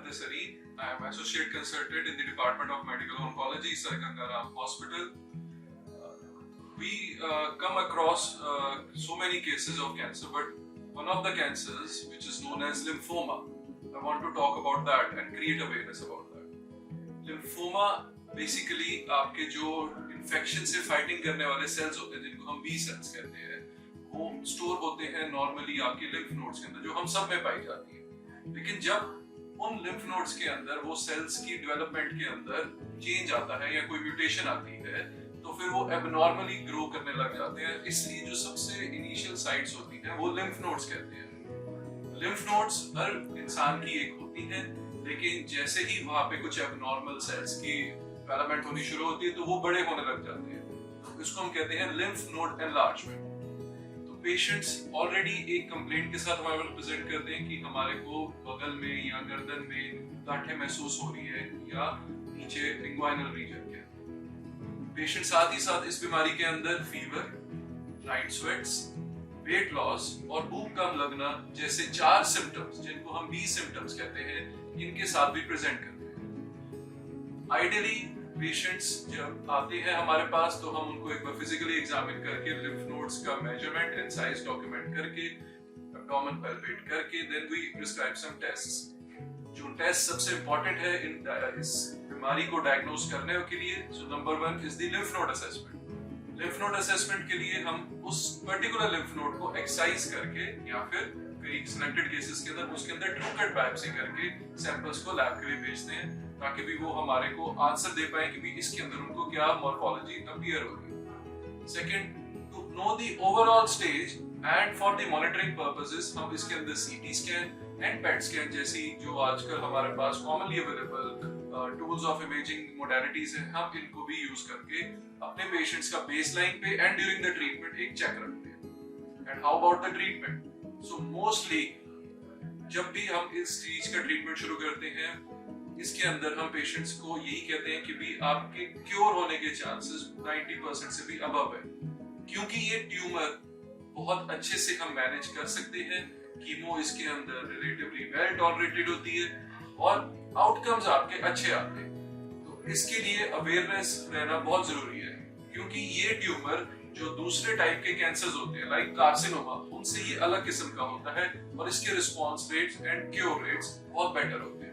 Parthasari. I am associate consultant in the Department of Medical Oncology, Sir Gangaram Hospital. We come across so many cases of cancer, but one of the cancers, which is known as lymphoma, I want to talk about that and create awareness about that. Lymphoma basically आपके जो infection से fighting करने वाले sales होते हैं, जिनको हम B sales कहते हैं, वो स्टोर होते हैं नॉर्मली आपके लिम्फ नोड्स के अंदर, जो हम सब में पाई जाती है। लेकिन जब उन लिम्फ नोड्स के अंदर वो सेल्स की डेवलपमेंट के अंदर चेंज आता है या कोई म्यूटेशन आती है, तो फिर वो एबनॉर्मली ग्रो करने लग जाते हैं। इसलिए जो सबसे इनिशियल साइट्स होती हैं वो लिम्फ नोड्स कहते हैं। लिम्फ नोड्स हर इंसान की एक होती हैं, लेकिन जैसे ही वहां पे कुछ एबनॉर्मल सेल्स की डेवलपमेंट होनी शुरू होती है तो वो बड़े होने लग जाते हैं। इसको हम कहते हैं लिम्फ नोड एनलार्जमेंट। तो पेशेंट्स ऑलरेडी एक कंप्लेंट के साथ हमारे प्रेजेंट करते हैं कि हमारे को बगल में या गर्दन में गांठें महसूस हो रही है या नीचे इंग्वाइनल रीजन के। पेशेंट साथ ही साथ इस बीमारी के अंदर fever, night sweats, weight loss और भूख कम लगना जैसे 4 सिम्टम्स, जिनको हम बी सिम्टम्स कहते हैं, इनके साथ भी प्रेजेंट करते हैं। आइडियली पेशेंट्स जब आते हैं हमारे पास तो हम उनको एक बार फिजिकली एग्जामिन करके लिम्फ नोड्स का मेजरमेंट एंड साइज डॉक्यूमेंट करके, एब्डोमेन पैल्पेट करके, then we prescribe some tests. जो टेस्ट सबसे इंपॉर्टेंट है इस बीमारी को डायग्नोज करने के लिए, so number 1 is the lymph node assessment. Lymph node assessment के लिए हम उस पर्टिकुलर लिम्फ नोड को एक्सरसाइज करके या फिर कई सिलेक्टेड केसेस के अंदर उसके अंदर ट्रू कट बायोप्सी करके सैंपल्स को लैब के लिए भेजते हैं, ताकि भी वो हमारे को आंसर दे पाए कि भी इसके अंदर उनको क्या मॉर्फोलॉजी अपीयर होगी। Second, to know the overall stage and for the monitoring purposes हम इसके अंदर CT scan and PET scan जैसी जो आजकल हमारे पास commonly available tools of imaging modalities हैं, हम इनको भी यूज करके अपने पेशेंट्स का बेसलाइन पे एंड ड्यूरिंग द ट्रीटमेंट एक चेक रखते हैं। And how about the treatment? So mostly जब भी हम इस चीज का ट्रीटमेंट शुरू करते हैं, इसके अंदर हम पेशेंट्स को यही कहते हैं कि भी आपके क्योर होने के चांसेस 90% से भी अबव है, क्योंकि ये ट्यूमर बहुत अच्छे से हम मैनेज कर सकते हैं। कीमो इसके अंदर रिलेटिवली वेल टॉलरेटेड होती है और आउटकम्स आपके अच्छे आते हैं। तो इसके लिए अवेयरनेस रहना बहुत जरूरी है, क्योंकि ये ट्यूमर जो दूसरे टाइप के कैंसर्स होते हैं लाइक कार्सिनोमा, उनसे ये अलग किस्म का होता है और इसके response rates and cure rates बहुत बेटर होते हैं।